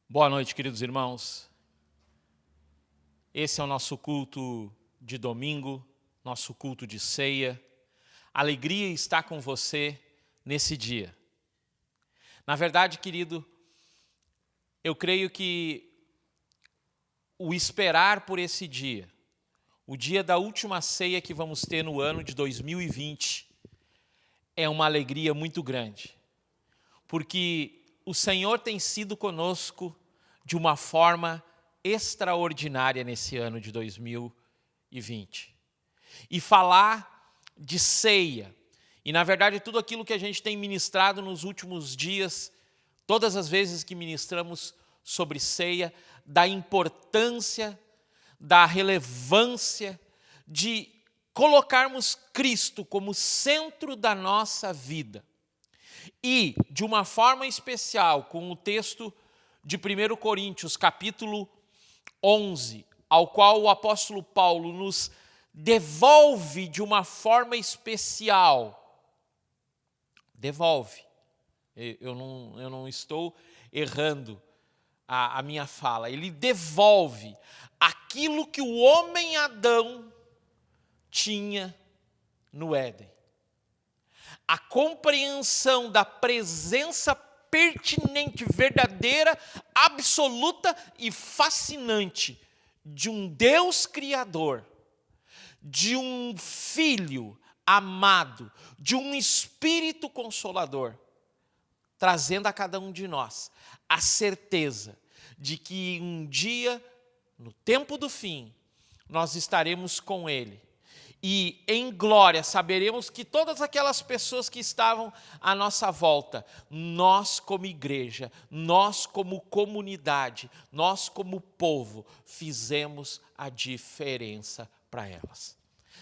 Boa noite, queridos irmãos. Esse é o nosso culto de domingo, nosso culto de ceia. Alegria estar com você nesse dia. Na verdade, querido, eu creio que o esperar por esse dia, o dia da última ceia que vamos ter no ano de 2020, é uma alegria muito grande. Porque o Senhor tem sido conosco de uma forma extraordinária nesse ano de 2020. E falar de ceia, e na verdade tudo aquilo que a gente tem ministrado nos últimos dias, todas as vezes que ministramos sobre ceia, da importância, da relevância de colocarmos Cristo como centro da nossa vida. E, de uma forma especial, com o texto de 1 Coríntios, capítulo 11, ao qual o apóstolo Paulo nos devolve de uma forma especial. Devolve. Eu não estou errando a minha fala. Ele devolve aquilo que o homem Adão tinha no Éden. A compreensão da presença pertinente, verdadeira, absoluta e fascinante de um Deus Criador, de um Filho amado, de um Espírito Consolador, trazendo a cada um de nós a certeza de que um dia, no tempo do fim, nós estaremos com Ele. E em glória saberemos que todas aquelas pessoas que estavam à nossa volta, nós como igreja, nós como comunidade, nós como povo, fizemos a diferença para elas.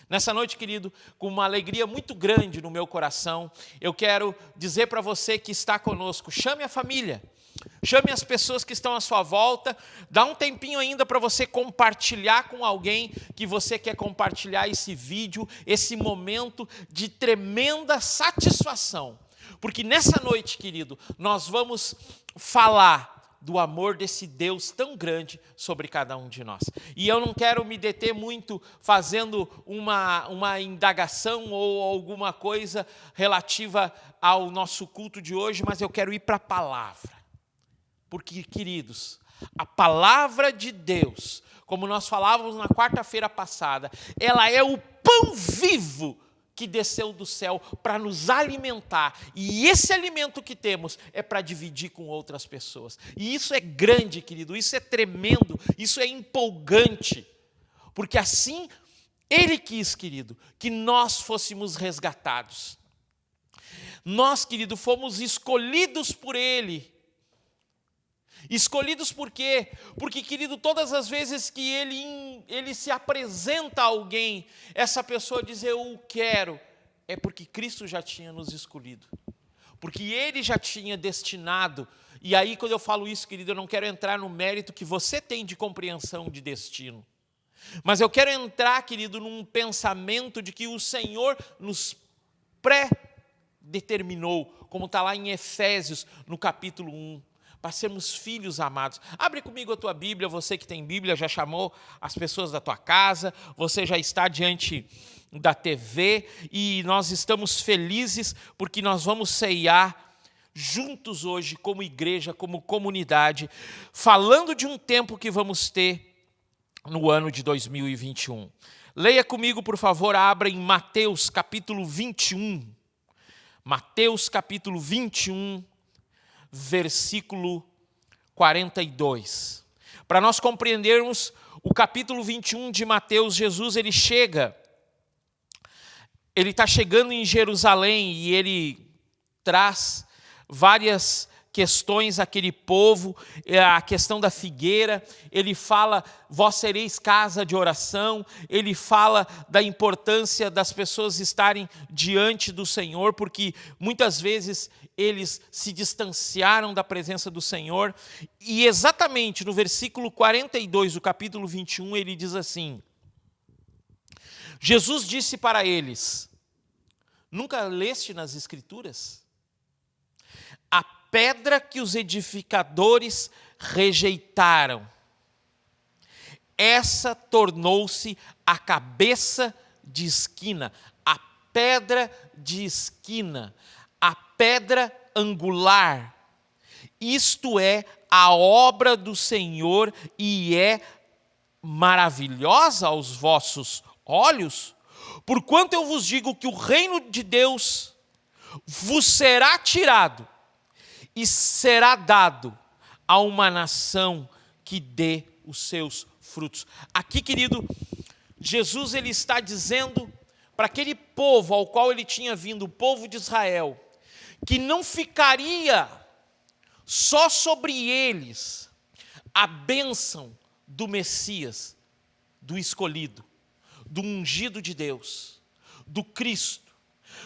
Nessa noite, querido, com uma alegria muito grande no meu coração, eu quero dizer para você que está conosco, chame a família. Chame as pessoas que estão à sua volta, dá um tempinho ainda para você compartilhar com alguém que você quer compartilhar esse vídeo, esse momento de tremenda satisfação. Porque nessa noite, querido, nós vamos falar do amor desse Deus tão grande sobre cada um de nós. E eu não quero me deter muito fazendo uma indagação ou alguma coisa relativa ao nosso culto de hoje, mas eu quero ir para a palavra. Porque, queridos, a palavra de Deus, como nós falávamos na quarta-feira passada, ela é o pão vivo que desceu do céu para nos alimentar. E esse alimento que temos é para dividir com outras pessoas. E isso é grande, querido, isso é tremendo, isso é empolgante. Porque assim, Ele quis, querido, que nós fôssemos resgatados. Nós, querido, fomos escolhidos por Ele. Escolhidos por quê? Porque, querido, todas as vezes que ele se apresenta a alguém, essa pessoa diz, eu o quero, é porque Cristo já tinha nos escolhido. Porque Ele já tinha destinado, e aí quando eu falo isso, querido, eu não quero entrar no mérito que você tem de compreensão de destino. Mas eu quero entrar, querido, num pensamento de que o Senhor nos pré-determinou, como está lá em Efésios, no capítulo 1. Para sermos filhos amados. Abre comigo a tua Bíblia, você que tem Bíblia, já chamou as pessoas da tua casa, você já está diante da TV e nós estamos felizes porque nós vamos ceiar juntos hoje como igreja, como comunidade, falando de um tempo que vamos ter no ano de 2021. Leia comigo, por favor, abra em Mateus capítulo 21. Mateus capítulo 21. Versículo 42. Para nós compreendermos o capítulo 21 de Mateus, Jesus ele está chegando em Jerusalém e ele traz várias questões àquele povo, a questão da figueira, ele fala, vós sereis casa de oração, ele fala da importância das pessoas estarem diante do Senhor, porque muitas vezes eles se distanciaram da presença do Senhor, e exatamente no versículo 42 do capítulo 21, ele diz assim, Jesus disse para eles, nunca leste nas Escrituras? A pedra que os edificadores rejeitaram. Essa tornou-se a cabeça de esquina, a pedra de esquina, a pedra angular. Isto é a obra do Senhor e é maravilhosa aos vossos olhos? Porquanto eu vos digo que o reino de Deus vos será tirado e será dado a uma nação que dê os seus frutos. Aqui, querido, Jesus ele está dizendo para aquele povo ao qual ele tinha vindo, o povo de Israel, que não ficaria só sobre eles a bênção do Messias, do escolhido, do ungido de Deus, do Cristo,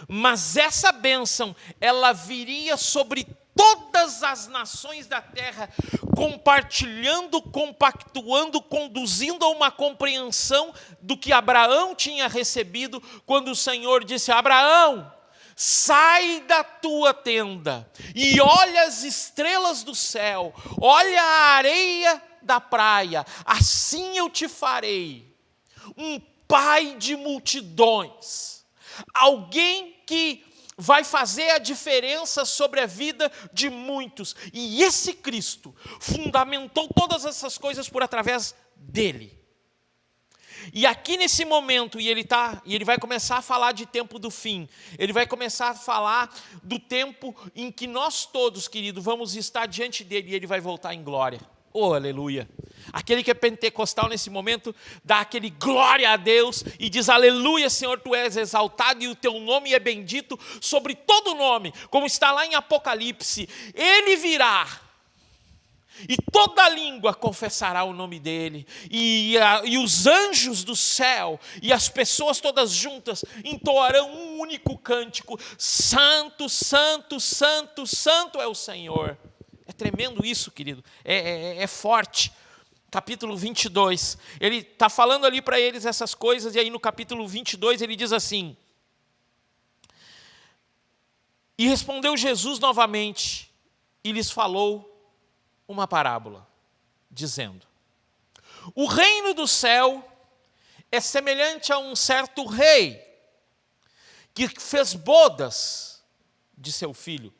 mas essa bênção, ela viria sobre todas as nações da terra, compartilhando, compactuando, conduzindo a uma compreensão do que Abraão tinha recebido, quando o Senhor disse: Abraão, sai da tua tenda e olha as estrelas do céu, olha a areia da praia, assim eu te farei um pai de multidões, alguém que vai fazer a diferença sobre a vida de muitos. E esse Cristo fundamentou todas essas coisas por através dele. E aqui nesse momento, e ele vai começar a falar de tempo do fim, ele vai começar a falar do tempo em que nós todos, querido, vamos estar diante dele e ele vai voltar em glória. Oh, aleluia! Aquele que é pentecostal nesse momento, dá aquele glória a Deus e diz: aleluia, Senhor, tu és exaltado e o teu nome é bendito sobre todo nome, como está lá em Apocalipse. Ele virá e toda língua confessará o nome dele, e os anjos do céu e as pessoas todas juntas entoarão um único cântico: santo, santo, santo, santo é o Senhor. É tremendo isso, querido, é forte. Capítulo 22, ele está falando ali para eles essas coisas, e aí no capítulo 22 ele diz assim: e respondeu Jesus novamente, e lhes falou uma parábola, dizendo: o reino do céu é semelhante a um certo rei, que fez bodas de seu filho.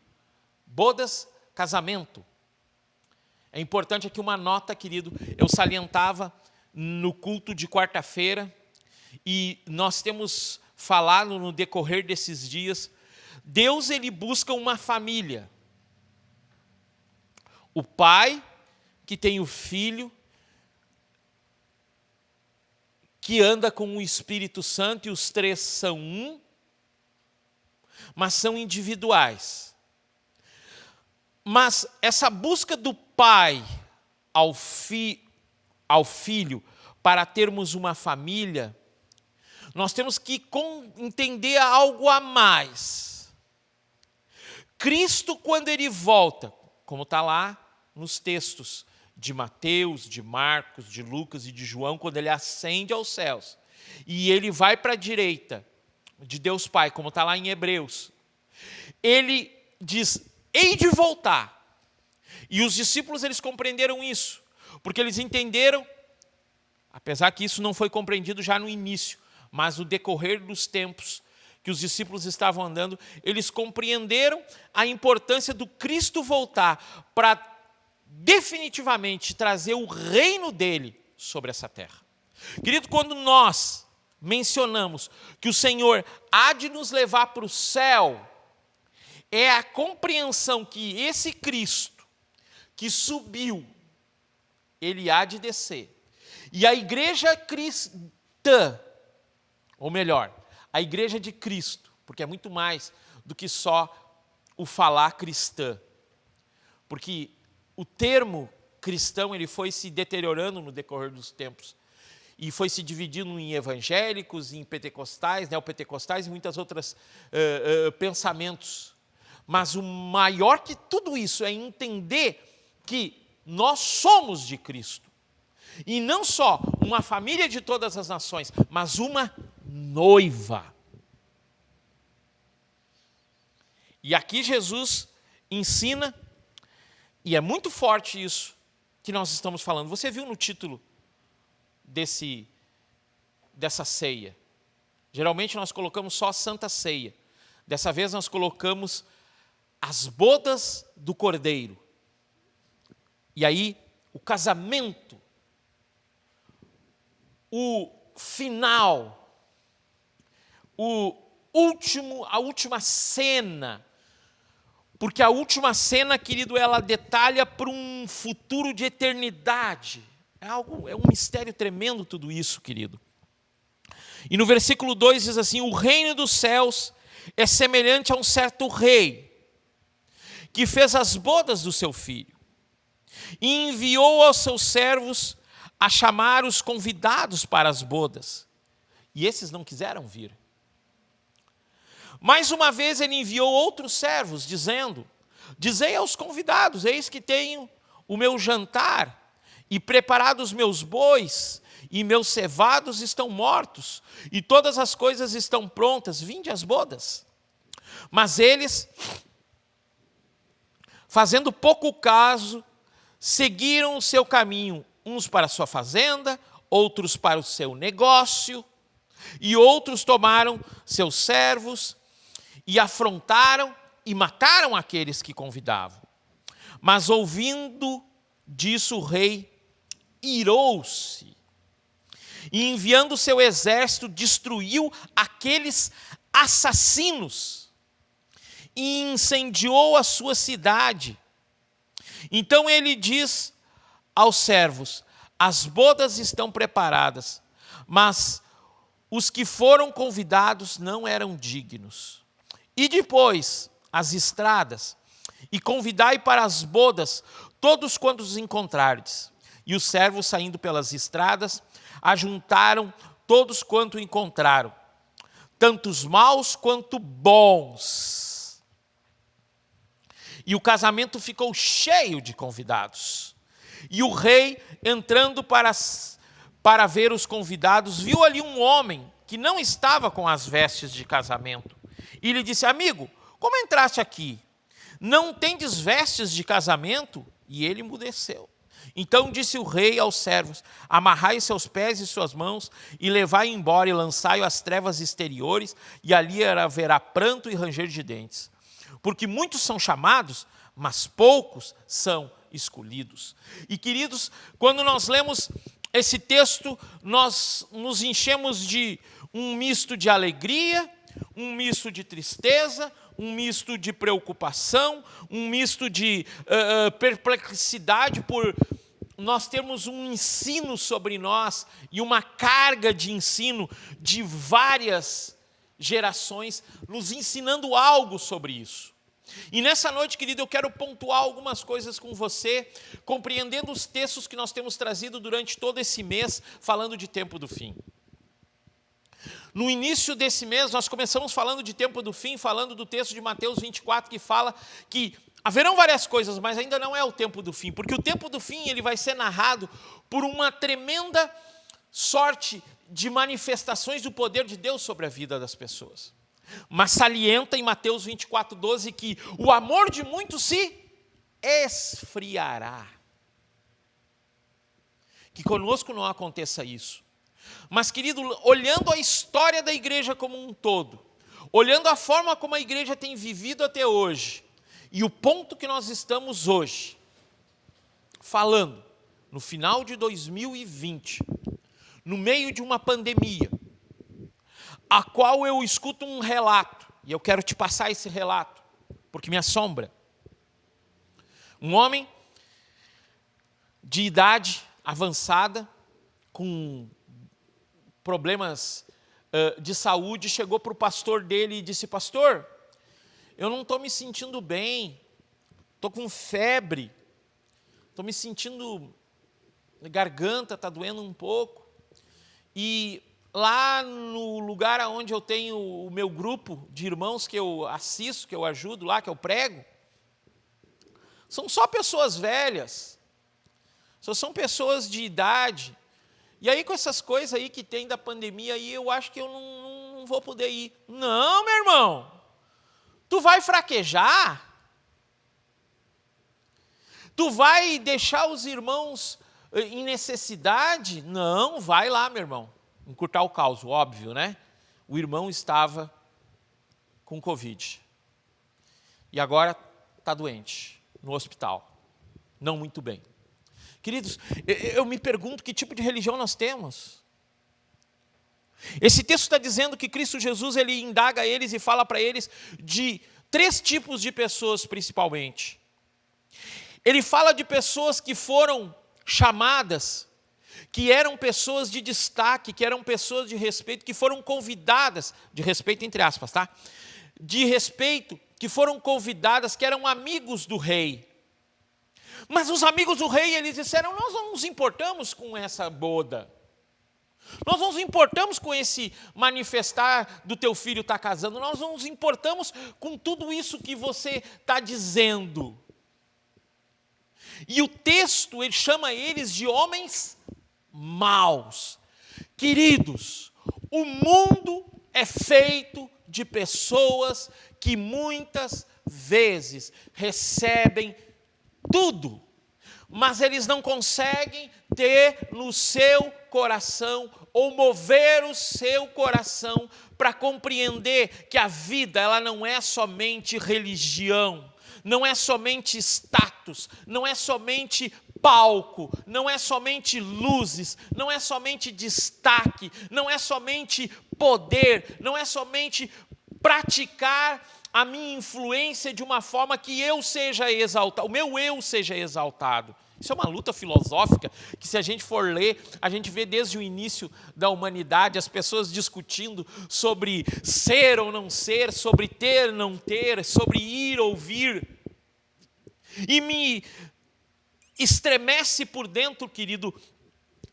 Bodas, casamento. É importante aqui uma nota, querido, eu salientava no culto de quarta-feira, e nós temos falado no decorrer desses dias, Deus ele busca uma família. O pai que tem o filho, que anda com o Espírito Santo, e os três são um, mas são individuais. Mas essa busca do pai ao filho para termos uma família, nós temos que entender algo a mais. Cristo, quando ele volta, como está lá nos textos de Mateus, de Marcos, de Lucas e de João, quando ele ascende aos céus, e ele vai para a direita de Deus Pai, como está lá em Hebreus, ele diz: hei de voltar. E os discípulos eles compreenderam isso, porque eles entenderam, apesar que isso não foi compreendido já no início, mas no decorrer dos tempos que os discípulos estavam andando, eles compreenderam a importância do Cristo voltar para definitivamente trazer o reino dele sobre essa terra. Querido, quando nós mencionamos que o Senhor há de nos levar para o céu, é a compreensão que esse Cristo que subiu, ele há de descer. E a igreja cristã, ou melhor, a igreja de Cristo, porque é muito mais do que só o falar cristã. Porque o termo cristão ele foi se deteriorando no decorrer dos tempos. E foi se dividindo em evangélicos, em pentecostais, neopentecostais e muitas outras pensamentos. Mas o maior que tudo isso é entender que nós somos de Cristo. E não só uma família de todas as nações, mas uma noiva. E aqui Jesus ensina, e é muito forte isso, que nós estamos falando? Você viu no título dessa ceia? Geralmente nós colocamos só a Santa Ceia. Dessa vez nós colocamos as bodas do Cordeiro. E aí, o casamento, o final, a última cena. Porque a última cena, querido, ela detalha para um futuro de eternidade. É um mistério tremendo tudo isso, querido. E no versículo 2 diz assim: o reino dos céus é semelhante a um certo rei, que fez as bodas do seu filho, e enviou aos seus servos a chamar os convidados para as bodas. E esses não quiseram vir. Mais uma vez ele enviou outros servos, dizendo: dizei aos convidados, eis que tenho o meu jantar, e preparado os meus bois, e meus cevados estão mortos, e todas as coisas estão prontas, vinde às bodas. Mas eles, fazendo pouco caso, seguiram o seu caminho, uns para a sua fazenda, outros para o seu negócio, e outros tomaram seus servos, e afrontaram e mataram aqueles que convidavam. Mas ouvindo disso o rei irou-se, e enviando seu exército destruiu aqueles assassinos e incendiou a sua cidade. Então ele diz aos servos: as bodas estão preparadas, mas os que foram convidados não eram dignos. E depois as estradas, e convidai para as bodas todos quantos encontrardes. E os servos, saindo pelas estradas, ajuntaram todos quanto encontraram, tanto os maus quanto bons. E o casamento ficou cheio de convidados. E o rei, entrando para ver os convidados, viu ali um homem que não estava com as vestes de casamento. E lhe disse: amigo, como entraste aqui? Não tendes vestes de casamento? E ele emudeceu. Então disse o rei aos servos: amarrai seus pés e suas mãos, e levai embora, e lançai-o às trevas exteriores, e ali haverá pranto e ranger de dentes. Porque muitos são chamados, mas poucos são escolhidos. E queridos, quando nós lemos esse texto, nós nos enchemos de um misto de alegria, um misto de tristeza, um misto de preocupação, um misto de perplexidade por nós termos um ensino sobre nós e uma carga de ensino de várias gerações nos ensinando algo sobre isso. E nessa noite, querido, eu quero pontuar algumas coisas com você, compreendendo os textos que nós temos trazido durante todo esse mês, falando de tempo do fim. No início desse mês, nós começamos falando de tempo do fim, falando do texto de Mateus 24, que fala que haverão várias coisas, mas ainda não é o tempo do fim, porque o tempo do fim ele vai ser narrado por uma tremenda sorte de manifestações do poder de Deus sobre a vida das pessoas. Mas salienta em Mateus 24:12 que o amor de muitos se esfriará. Que conosco não aconteça isso. Mas, querido, olhando a história da igreja como um todo, olhando a forma como a igreja tem vivido até hoje, e o ponto que nós estamos hoje, falando, no final de 2020, no meio de uma pandemia, a qual eu escuto um relato, e eu quero te passar esse relato, porque me assombra. Um homem de idade avançada, com problemas de saúde, chegou para o pastor dele e disse: pastor, eu não estou me sentindo bem, estou com febre, estou me sentindo, garganta está doendo um pouco, e lá no lugar onde eu tenho o meu grupo de irmãos que eu assisto, que eu ajudo lá, que eu prego, são só pessoas velhas, só são pessoas de idade. E aí com essas coisas aí que tem da pandemia, aí eu acho que eu não vou poder ir. Não, meu irmão, tu vai fraquejar? Tu vai deixar os irmãos em necessidade? Não, vai lá, meu irmão. Encurtar o caos, óbvio, né? O irmão estava com Covid. E agora está doente, no hospital. Não muito bem. Queridos, eu me pergunto que tipo de religião nós temos. Esse texto está dizendo que Cristo Jesus, ele indaga eles e fala para eles de 3 tipos de pessoas principalmente. Ele fala de pessoas que foram chamadas, que eram pessoas de destaque, que eram pessoas de respeito, que foram convidadas, de respeito entre aspas, tá? De respeito, que foram convidadas, que eram amigos do rei. Mas os amigos do rei, eles disseram, nós não nos importamos com essa boda. Nós não nos importamos com esse manifestar do teu filho estar casando. Nós não nos importamos com tudo isso que você está dizendo. E o texto, ele chama eles de homens maus. Queridos, o mundo é feito de pessoas que muitas vezes recebem tudo, mas eles não conseguem ter no seu coração ou mover o seu coração para compreender que a vida, ela não é somente religião, não é somente status, não é somente palco, não é somente luzes, não é somente destaque, não é somente poder, não é somente praticar a minha influência de uma forma que eu seja exaltado, o meu eu seja exaltado. Isso é uma luta filosófica que, se a gente for ler, a gente vê desde o início da humanidade as pessoas discutindo sobre ser ou não ser, sobre ter, não ter, sobre ir ou vir. E me estremece por dentro, querido,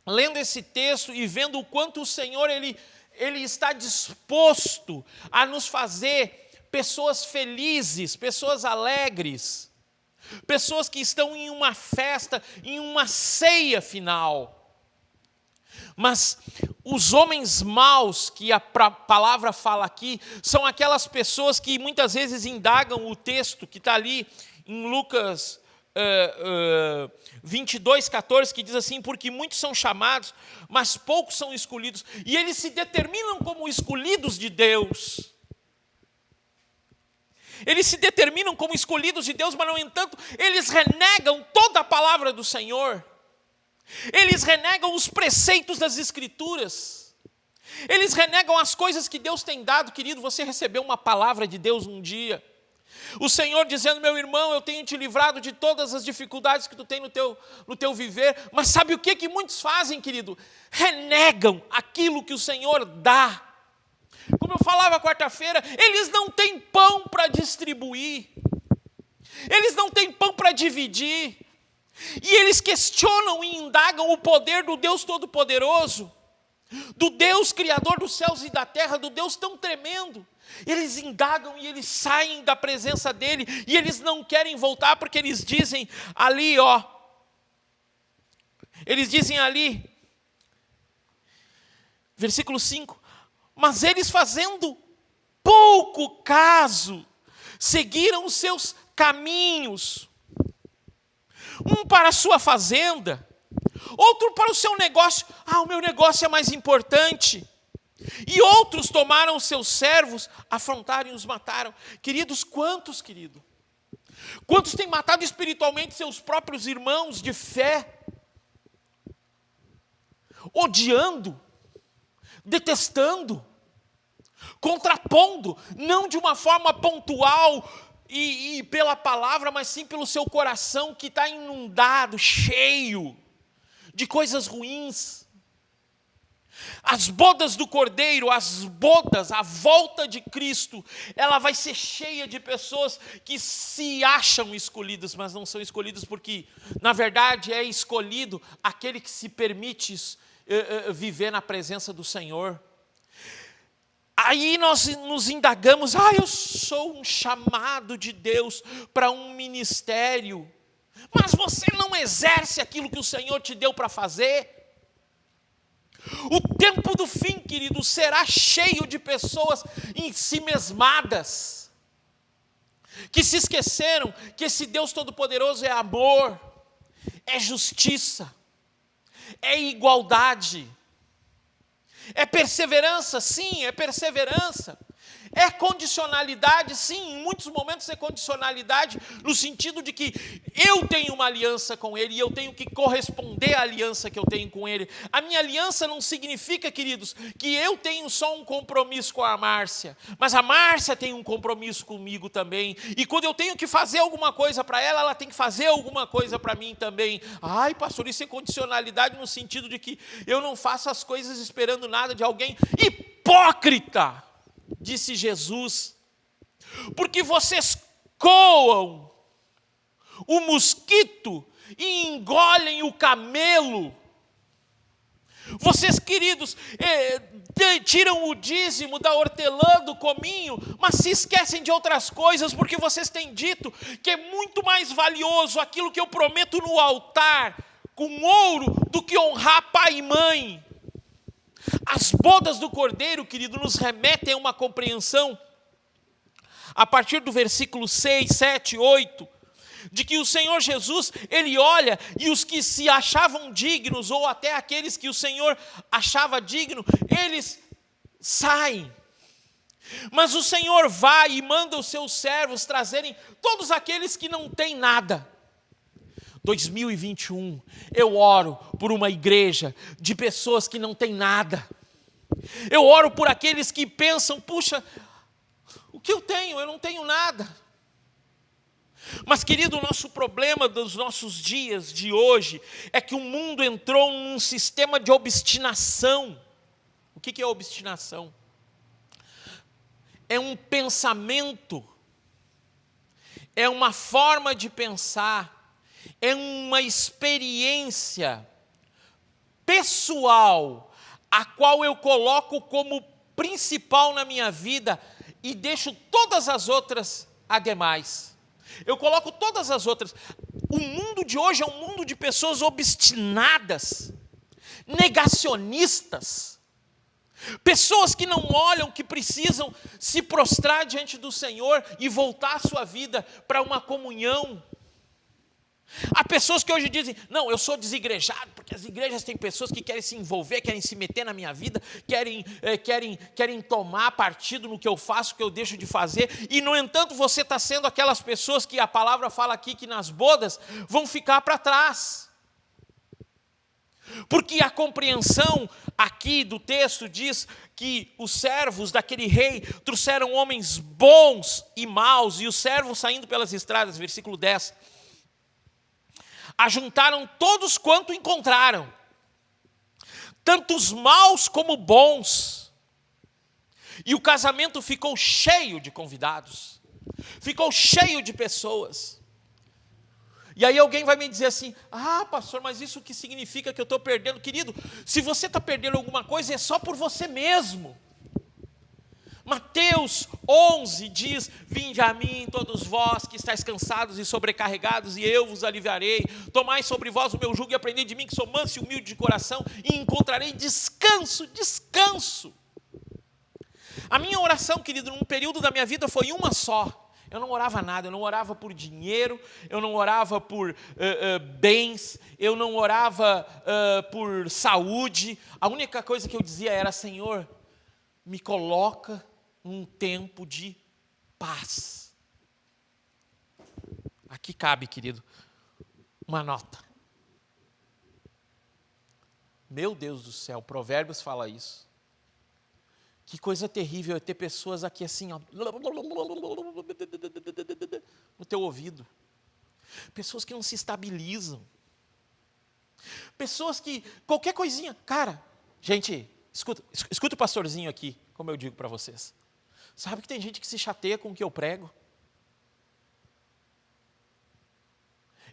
lendo esse texto e vendo o quanto o Senhor, Ele está disposto a nos fazer pessoas felizes, pessoas alegres, pessoas que estão em uma festa, em uma ceia final. Mas os homens maus que a palavra fala aqui, são aquelas pessoas que muitas vezes indagam o texto que está ali em Lucas 22:14, que diz assim, porque muitos são chamados, mas poucos são escolhidos, e eles se determinam como escolhidos de Deus. Eles se determinam como escolhidos de Deus, mas, no entanto, eles renegam toda a palavra do Senhor. Eles renegam os preceitos das Escrituras. Eles renegam as coisas que Deus tem dado. Querido, você recebeu uma palavra de Deus um dia. O Senhor dizendo, meu irmão, eu tenho te livrado de todas as dificuldades que tu tem no teu viver. Mas sabe o que muitos fazem, querido? Renegam aquilo que o Senhor dá. Como eu falava quarta-feira, eles não têm pão para distribuir. Eles não têm pão para dividir. E eles questionam e indagam o poder do Deus Todo-Poderoso, do Deus Criador dos céus e da terra, do Deus tão tremendo. Eles indagam e eles saem da presença dele, e eles não querem voltar, porque eles dizem ali, eles dizem ali, versículo 5, mas eles, fazendo pouco caso, seguiram os seus caminhos, um para a sua fazenda, outro para o seu negócio. O meu negócio é mais importante. E outros tomaram os seus servos, afrontaram e os mataram. Queridos, quantos, querido? Quantos têm matado espiritualmente seus próprios irmãos de fé? Odiando, detestando, contrapondo, não de uma forma pontual e pela palavra, mas sim pelo seu coração que está inundado, cheio de coisas ruins. As bodas do Cordeiro, as bodas, a volta de Cristo, ela vai ser cheia de pessoas que se acham escolhidas, mas não são escolhidos, porque, na verdade, é escolhido aquele que se permite viver na presença do Senhor. Aí nós nos indagamos, eu sou um chamado de Deus para um ministério, mas você não exerce aquilo que o Senhor te deu para fazer. O tempo do fim, querido, será cheio de pessoas ensimesmadas, que se esqueceram que esse Deus Todo-Poderoso é amor, é justiça, é igualdade, é perseverança, sim, é perseverança. É condicionalidade, sim, em muitos momentos é condicionalidade, no sentido de que eu tenho uma aliança com Ele e eu tenho que corresponder à aliança que eu tenho com Ele. A minha aliança não significa, queridos, que eu tenho só um compromisso com a Márcia, mas a Márcia tem um compromisso comigo também. E quando eu tenho que fazer alguma coisa para ela, ela tem que fazer alguma coisa para mim também. Ai, pastor, isso é condicionalidade no sentido de que eu não faço as coisas esperando nada de alguém. Hipócrita! Disse Jesus, porque vocês coam o mosquito e engolem o camelo. Vocês, queridos, tiram o dízimo da hortelã, do cominho, mas se esquecem de outras coisas, porque vocês têm dito que é muito mais valioso aquilo que eu prometo no altar, com ouro, do que honrar pai e mãe. As bodas do Cordeiro, querido, nos remetem a uma compreensão, a partir do versículo 6, 7, 8, de que o Senhor Jesus, Ele olha e os que se achavam dignos, ou até aqueles que o Senhor achava digno, eles saem. Mas o Senhor vai e manda os seus servos trazerem todos aqueles que não têm nada. 2021, eu oro por uma igreja de pessoas que não têm nada. Eu oro por aqueles que pensam, puxa, o que eu tenho? Eu não tenho nada. Mas, querido, o nosso problema dos nossos dias de hoje é que o mundo entrou num sistema de obstinação. O que é obstinação? É um pensamento, é uma forma de pensar, é uma experiência pessoal, a qual eu coloco como principal na minha vida e deixo todas as outras ademais. Eu coloco todas as outras. O mundo de hoje é um mundo de pessoas obstinadas, negacionistas, pessoas que não olham que precisam se prostrar diante do Senhor e voltar a sua vida para uma comunhão. Há pessoas que hoje dizem, não, eu sou desigrejado, porque as igrejas têm pessoas que querem se envolver, querem se meter na minha vida, querem tomar partido no que eu faço, no que eu deixo de fazer, e no entanto você está sendo aquelas pessoas que a palavra fala aqui que nas bodas vão ficar para trás. Porque a compreensão aqui do texto diz que os servos daquele rei trouxeram homens bons e maus, e os servos saindo pelas estradas, versículo 10, ajuntaram todos quanto encontraram, tanto os maus como bons, e o casamento ficou cheio de convidados, ficou cheio de pessoas. E aí alguém vai me dizer assim, pastor, mas isso que significa que eu estou perdendo? Querido, se você está perdendo alguma coisa, é só por você mesmo. Mateus 11 diz, vinde a mim todos vós que estáis cansados e sobrecarregados, e eu vos aliviarei. Tomai sobre vós o meu jugo e aprendei de mim, que sou manso e humilde de coração, e encontrarei descanso, descanso. A minha oração, querido, num período da minha vida foi uma só. Eu não orava nada, eu não orava por dinheiro, eu não orava por bens, eu não orava por saúde. A única coisa que eu dizia era, Senhor, me coloca num tempo de paz. Aqui cabe, querido, uma nota. Meu Deus do céu, Provérbios fala isso. Que coisa terrível é ter pessoas aqui assim, ó, no teu ouvido. Pessoas que não se estabilizam. Pessoas que, qualquer coisinha, cara, gente, escuta o pastorzinho aqui, como eu digo para vocês. Sabe que tem gente que se chateia com o que eu prego?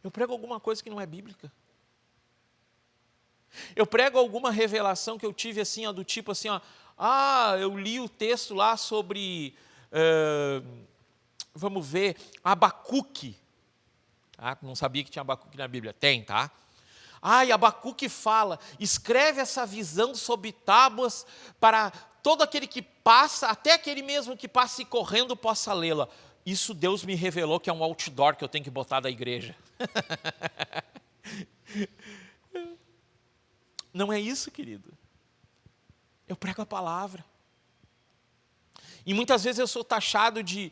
Eu prego alguma coisa que não é bíblica. Eu prego alguma revelação que eu tive assim, ó, do tipo assim, ó, eu li o texto lá sobre, vamos ver, Abacuque. Não sabia que tinha Abacuque na Bíblia. Tem, tá? E Abacuque fala, escreve essa visão sobre tábuas para todo aquele que passa, até aquele mesmo que passe correndo possa lê-la. Isso Deus me revelou que é um outdoor que eu tenho que botar da igreja. Não é isso, querido. Eu prego a palavra. E muitas vezes eu sou taxado de,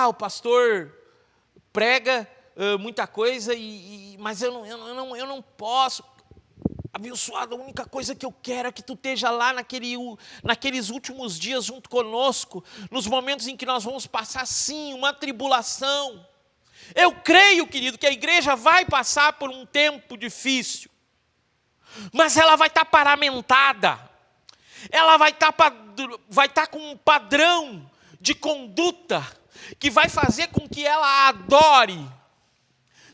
o pastor prega muita coisa, mas eu não posso. Abençoado, a única coisa que eu quero é que tu esteja lá naqueles últimos dias junto conosco, nos momentos em que nós vamos passar, sim, uma tribulação. Eu creio, querido, que a igreja vai passar por um tempo difícil, mas ela vai estar paramentada, ela vai estar com um padrão de conduta que vai fazer com que ela adore,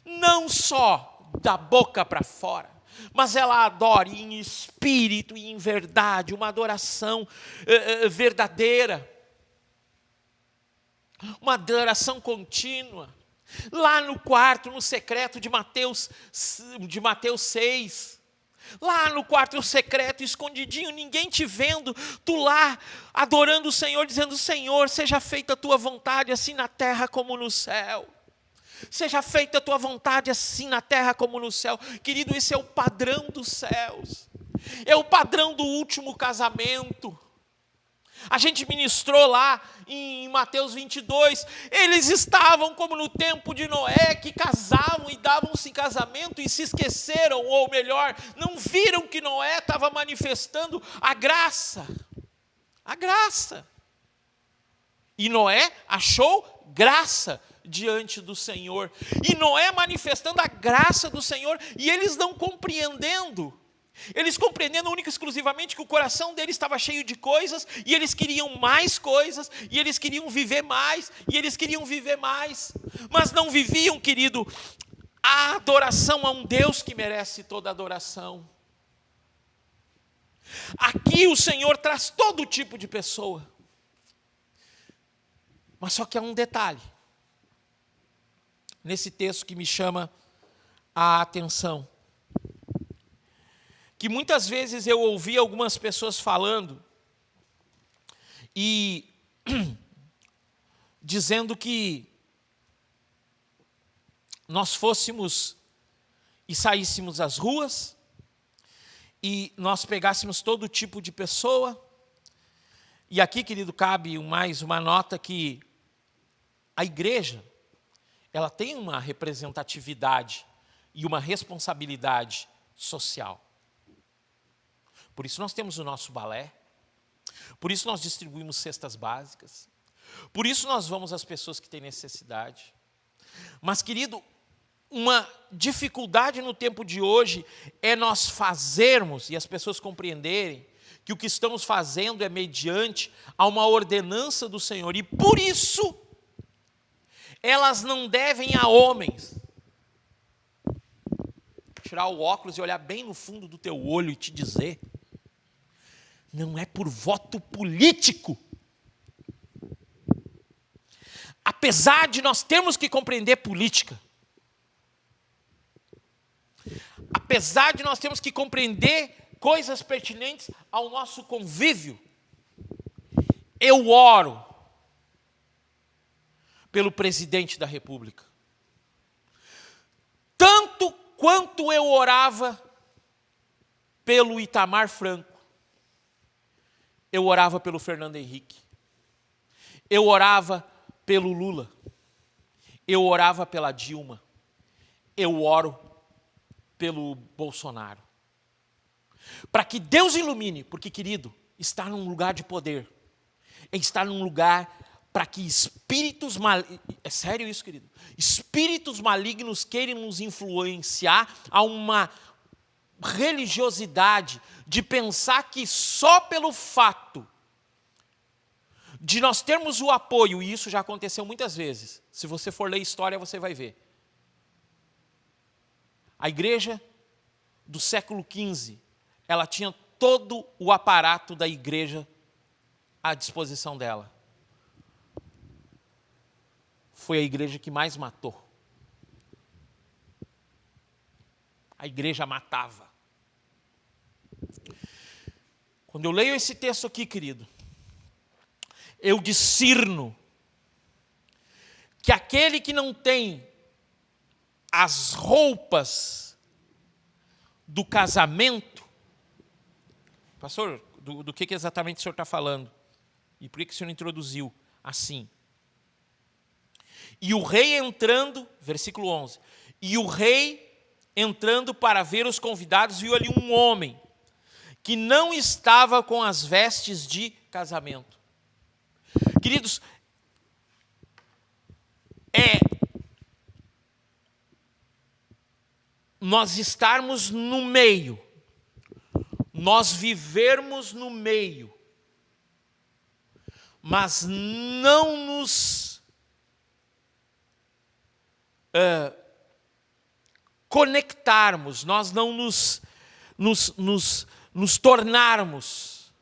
não só da boca para fora, mas ela adore em espírito e em verdade, uma adoração verdadeira, uma adoração contínua. Lá no quarto, no secreto de Mateus 6, lá no quarto secreto, escondidinho, ninguém te vendo, tu lá adorando o Senhor, dizendo: Senhor, seja feita a tua vontade, assim na terra como no céu. Seja feita a tua vontade, assim na terra como no céu. Querido, esse é o padrão dos céus. É o padrão do último casamento. A gente ministrou lá em Mateus 22, eles estavam como no tempo de Noé, que casavam e davam-se em casamento e se esqueceram, ou melhor, não viram que Noé estava manifestando a graça. A graça. E Noé achou graça diante do Senhor. E Noé manifestando a graça do Senhor, e eles não compreendendo. Eles compreendendo única e exclusivamente que o coração deles estava cheio de coisas, e eles queriam mais coisas, e eles queriam viver mais, e eles queriam viver mais. Mas não viviam, querido, a adoração a um Deus que merece toda adoração. Aqui o Senhor traz todo tipo de pessoa. Mas só que há um detalhe nesse texto que me chama a atenção. Que muitas vezes eu ouvi algumas pessoas falando e dizendo que nós fôssemos e saíssemos às ruas e nós pegássemos todo tipo de pessoa. E aqui, querido, cabe mais uma nota que a igreja, ela tem uma representatividade e uma responsabilidade social. Por isso nós temos o nosso balé, por isso nós distribuímos cestas básicas, por isso nós vamos às pessoas que têm necessidade. Mas, querido, uma dificuldade no tempo de hoje é nós fazermos e as pessoas compreenderem que o que estamos fazendo é mediante a uma ordenança do Senhor. E por isso, elas não devem a homens. Tirar o óculos e olhar bem no fundo do teu olho e te dizer: não é por voto político. Apesar de nós termos que compreender política, apesar de nós termos que compreender coisas pertinentes ao nosso convívio, eu oro pelo presidente da República. Tanto quanto eu orava pelo Itamar Franco, eu orava pelo Fernando Henrique, eu orava pelo Lula, eu orava pela Dilma, eu oro pelo Bolsonaro. Para que Deus ilumine, porque, querido, estar num lugar de poder é estar num lugar para que espíritos malignos, é sério isso, querido? Espíritos malignos queiram nos influenciar a uma religiosidade de pensar que só pelo fato de nós termos o apoio, e isso já aconteceu muitas vezes, se você for ler história você vai ver. A igreja do século XV, ela tinha todo o aparato da igreja à disposição dela. Foi a igreja que mais matou. A igreja matava. Quando eu leio esse texto aqui, querido, eu discerno que aquele que não tem as roupas do casamento. Pastor, do que exatamente o senhor está falando? E por que o senhor introduziu assim? E o rei entrando, versículo 11, e o rei entrando para ver os convidados, viu ali um homem que não estava com as vestes de casamento. Queridos, nós estarmos no meio, nós vivermos no meio, mas não nos conectarmos, nós não nos tornarmos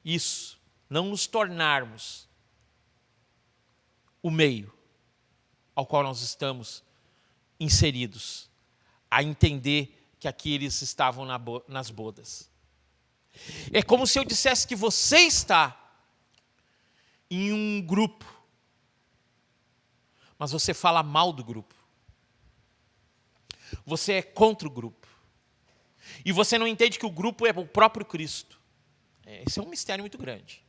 isso, não nos tornarmos o meio ao qual nós estamos inseridos, a entender que aqui eles estavam nas bodas. É como se eu dissesse que você está em um grupo, mas você fala mal do grupo. Você é contra o grupo. E você não entende que o grupo é o próprio Cristo. Esse é um mistério muito grande.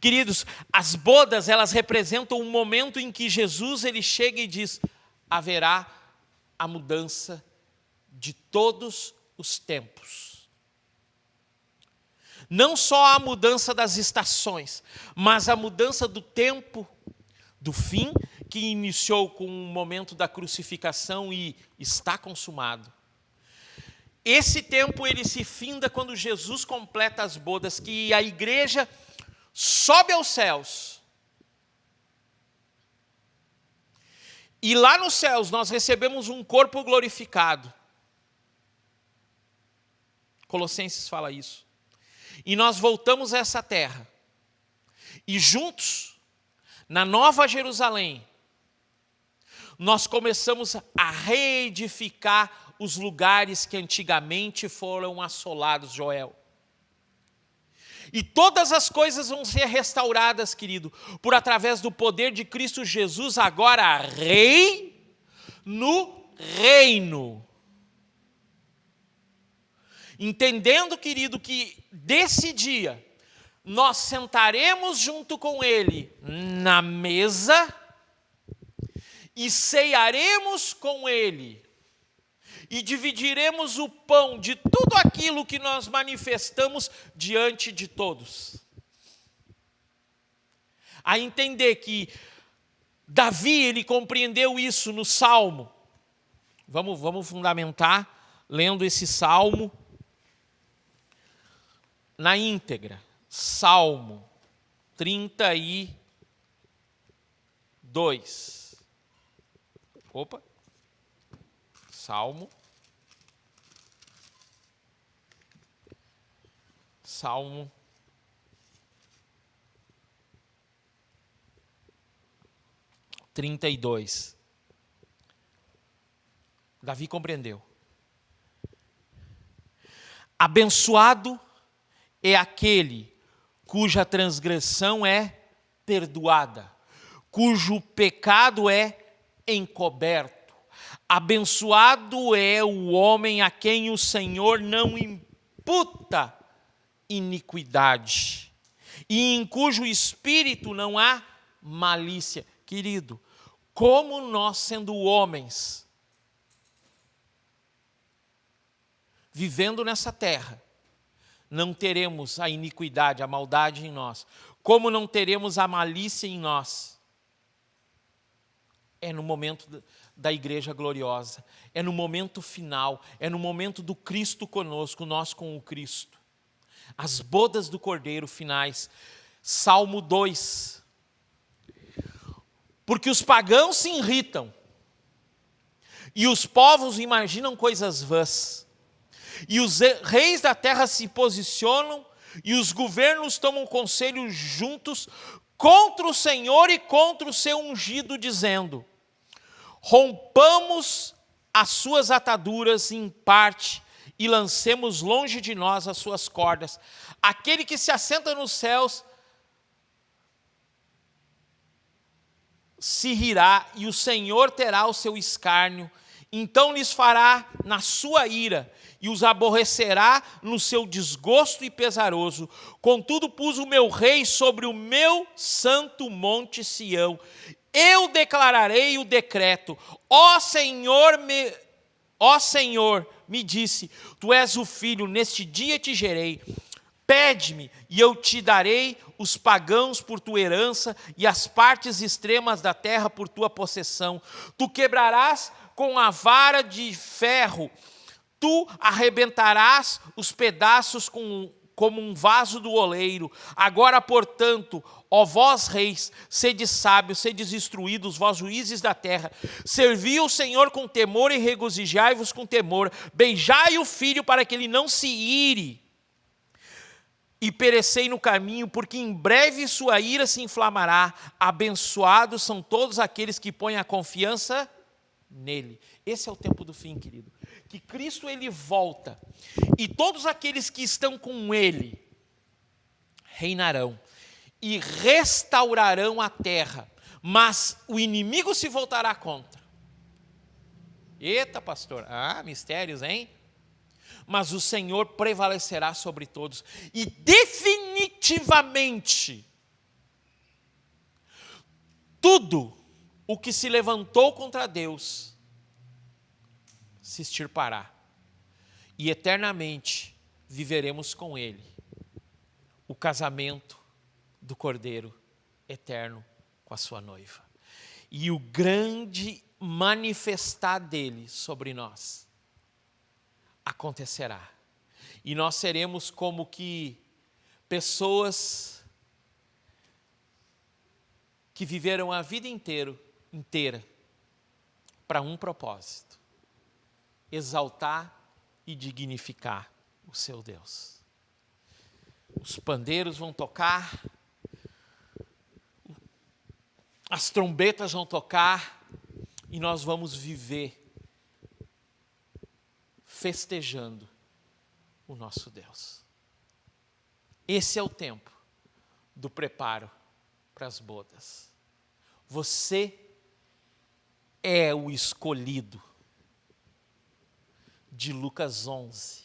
Queridos, as bodas, elas representam um momento em que Jesus ele chega e diz: haverá a mudança de todos os tempos. Não só a mudança das estações, mas a mudança do tempo do fim, que iniciou com o momento da crucificação e está consumado. Esse tempo ele se finda quando Jesus completa as bodas, que a igreja sobe aos céus. E lá nos céus nós recebemos um corpo glorificado. Colossenses fala isso. E nós voltamos a essa terra. E juntos, na Nova Jerusalém, nós começamos a reedificar os lugares que antigamente foram assolados, Joel. E todas as coisas vão ser restauradas, querido, por através do poder de Cristo Jesus, agora Rei no reino. Entendendo, querido, que desse dia nós sentaremos junto com Ele na mesa e ceiaremos com Ele. E dividiremos o pão de tudo aquilo que nós manifestamos diante de todos. A entender que Davi, ele compreendeu isso no Salmo. Vamos fundamentar lendo esse Salmo na íntegra. Salmo 32. Salmo 32. Davi compreendeu. Abençoado é aquele cuja transgressão é perdoada, cujo pecado é encoberto. Abençoado é o homem a quem o Senhor não imputa iniquidade, e em cujo espírito não há malícia. Querido, como nós, sendo homens, vivendo nessa terra, não teremos a iniquidade, a maldade em nós, como não teremos a malícia em nós? É no momento da igreja gloriosa, é no momento final, é no momento do Cristo conosco, nós com o Cristo. As bodas do Cordeiro finais. Salmo 2. Porque os pagãos se irritam, e os povos imaginam coisas vãs, e os reis da terra se posicionam, e os governos tomam conselho juntos contra o Senhor e contra o seu ungido, dizendo: rompamos as suas ataduras em parte e lancemos longe de nós as suas cordas. Aquele que se assenta nos céus se rirá, e o Senhor terá o seu escárnio, Então lhes fará na sua ira, e os aborrecerá no seu desgosto e pesaroso. Contudo, pus o meu rei sobre o meu santo monte Sião. Eu declararei o decreto. Ó Senhor, me disse, tu és o filho, neste dia te gerei. Pede-me, e eu te darei os pagãos por tua herança, e as partes extremas da terra por tua possessão. Tu quebrarás com a vara de ferro, tu arrebentarás os pedaços como um vaso do oleiro. Agora, portanto, ó vós reis, sede sábios, sedes instruídos, vós juízes da terra. Servi o Senhor com temor e regozijai-vos com temor. Beijai o filho para que ele não se ire e perecei no caminho, porque em breve sua ira se inflamará. Abençoados são todos aqueles que põem a confiança nele. Esse é o tempo do fim, querido. Que Cristo ele volta e todos aqueles que estão com ele reinarão e restaurarão a terra, mas o inimigo se voltará contra. Eita, pastor, mistérios, hein? Mas o Senhor prevalecerá sobre todos e definitivamente tudo o que se levantou contra Deus se extirpará. E eternamente viveremos com Ele o casamento do Cordeiro eterno com a sua noiva. E o grande manifestar dele sobre nós acontecerá. E nós seremos como que pessoas que viveram a vida inteira para um propósito: exaltar e dignificar o seu Deus. Os pandeiros vão tocar, as trombetas vão tocar e nós vamos viver festejando o nosso Deus. Esse é o tempo do preparo para as bodas. Você é o escolhido de Lucas 11,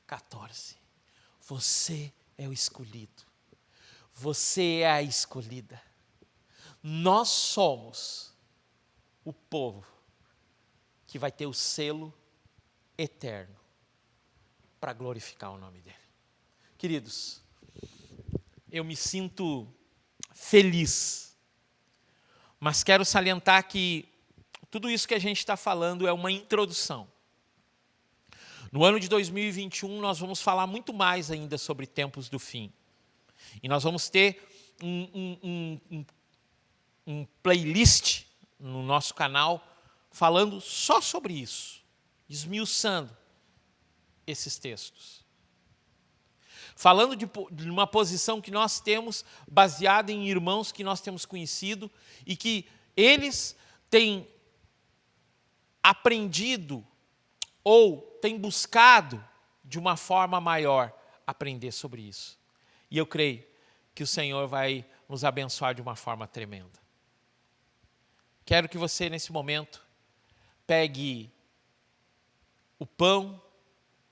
14. Você é o escolhido. Você é a escolhida. Nós somos o povo que vai ter o selo eterno para glorificar o nome dele. Queridos, eu me sinto feliz, mas quero salientar que tudo isso que a gente está falando é uma introdução. No ano de 2021, nós vamos falar muito mais ainda sobre tempos do fim. E nós vamos ter um playlist no nosso canal falando só sobre isso, esmiuçando esses textos. Falando de uma posição que nós temos baseada em irmãos que nós temos conhecido e que eles têm aprendido ou têm buscado de uma forma maior aprender sobre isso. E eu creio que o Senhor vai nos abençoar de uma forma tremenda. Quero que você, nesse momento, pegue o pão,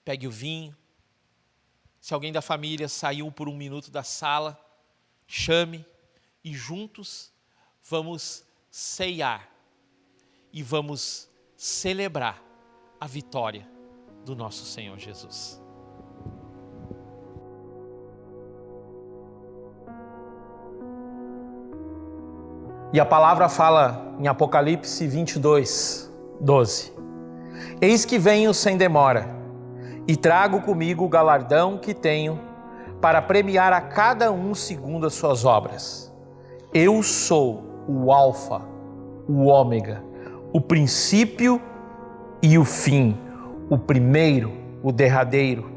pegue o vinho. Se alguém da família saiu por um minuto da sala, chame e juntos vamos ceiar e vamos celebrar a vitória do nosso Senhor Jesus. E a palavra fala em Apocalipse 22, 12. Eis que venho sem demora, e trago comigo o galardão que tenho para premiar a cada um segundo as suas obras. Eu sou o Alfa, o Ômega, o princípio e o fim, o primeiro, o derradeiro.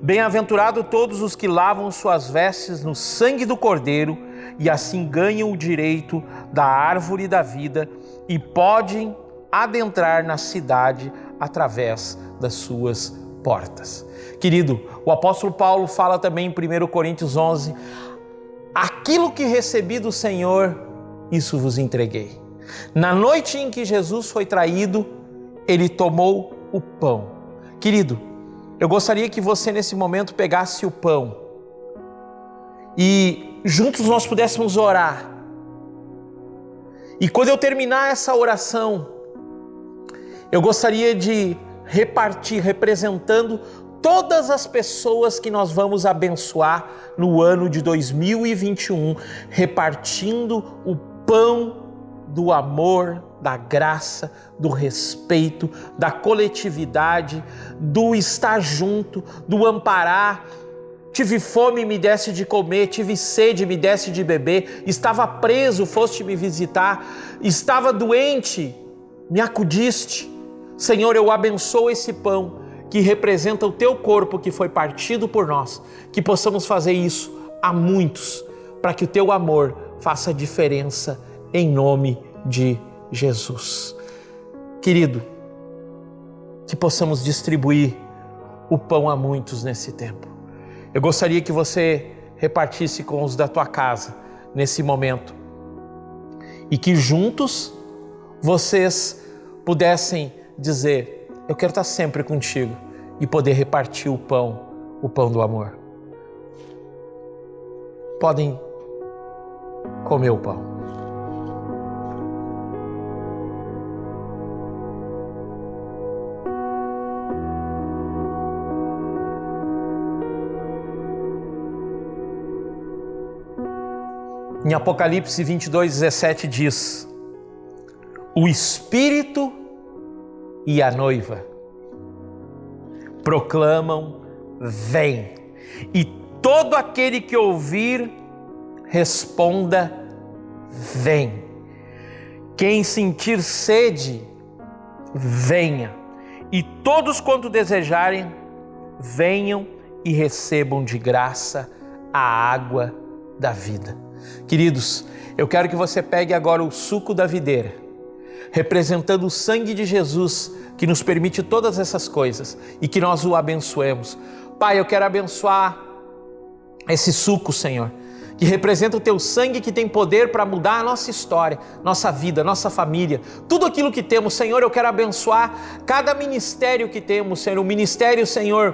Bem-aventurado todos os que lavam suas vestes no sangue do Cordeiro e assim ganham o direito da árvore da vida e podem adentrar na cidade através das suas portas. Querido, o apóstolo Paulo fala também em 1 Coríntios 11, aquilo que recebi do Senhor, isso vos entreguei. Na noite em que Jesus foi traído, ele tomou o pão. Querido, eu gostaria que você nesse momento pegasse o pão e juntos nós pudéssemos orar. E quando eu terminar essa oração, eu gostaria de repartir, representando todas as pessoas que nós vamos abençoar no ano de 2021, repartindo o pão do amor, da graça, do respeito, da coletividade, do estar junto, do amparar. Tive fome, me deste de comer, tive sede, me deste de beber, estava preso, foste me visitar, estava doente, me acudiste. Senhor, eu abençoo esse pão que representa o teu corpo que foi partido por nós, que possamos fazer isso a muitos, para que o teu amor faça diferença em nome de Jesus. Querido, que possamos distribuir o pão a muitos nesse tempo. Eu gostaria que você repartisse com os da tua casa nesse momento e que juntos vocês pudessem dizer: eu quero estar sempre contigo, e poder repartir o pão do amor. Podem comer o pão. Em Apocalipse 22:17 diz: o Espírito e a noiva proclamam: vem. E todo aquele que ouvir, responda: vem. Quem sentir sede, venha. E todos quanto desejarem, venham e recebam de graça a água da vida. Queridos, eu quero que você pegue agora o suco da videira, representando o sangue de Jesus, que nos permite todas essas coisas e que nós o abençoemos. Pai, eu quero abençoar esse suco, Senhor, que representa o teu sangue, que tem poder para mudar a nossa história, nossa vida, nossa família, tudo aquilo que temos. Senhor, eu quero abençoar cada ministério que temos, Senhor, o ministério, Senhor,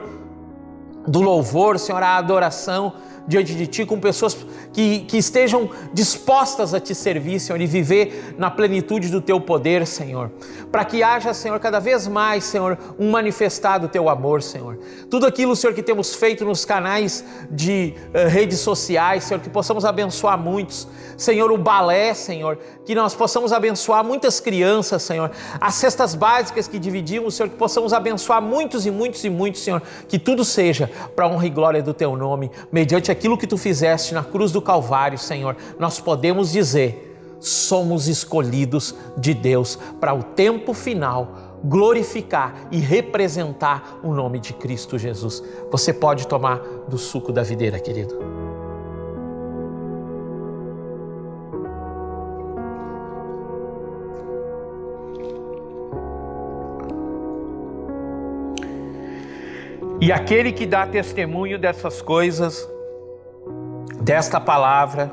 do louvor, Senhor, a adoração diante de Ti, com pessoas que estejam dispostas a Te servir, Senhor, e viver na plenitude do Teu poder, Senhor. Para que haja, Senhor, cada vez mais, Senhor, um manifestado do Teu amor, Senhor. Tudo aquilo, Senhor, que temos feito nos canais de redes sociais, Senhor, que possamos abençoar muitos. Senhor, o balé, Senhor, que nós possamos abençoar muitas crianças, Senhor. As cestas básicas que dividimos, Senhor, que possamos abençoar muitos e muitos e muitos, Senhor. Que tudo seja para a honra e glória do Teu nome, mediante aquilo que Tu fizeste na cruz do Calvário, Senhor. Nós podemos dizer: somos escolhidos de Deus para o tempo final glorificar e representar o nome de Cristo Jesus. Você pode tomar do suco da videira, querido. E aquele que dá testemunho dessas coisas, desta palavra,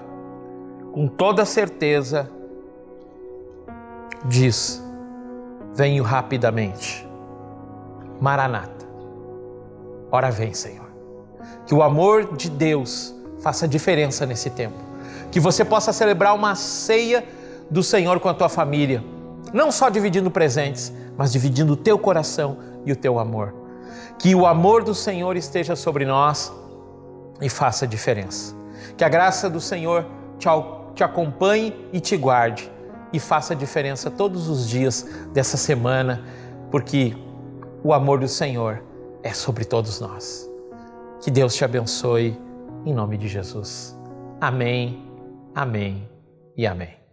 com toda certeza, diz: venho rapidamente. Maranata. Ora vem, Senhor. Que o amor de Deus faça diferença nesse tempo. Que você possa celebrar uma ceia do Senhor com a tua família. Não só dividindo presentes, mas dividindo o teu coração e o teu amor. Que o amor do Senhor esteja sobre nós e faça diferença. Que a graça do Senhor te acompanhe e te guarde e faça diferença todos os dias dessa semana, porque o amor do Senhor é sobre todos nós. Que Deus te abençoe, em nome de Jesus. Amém, amém e amém.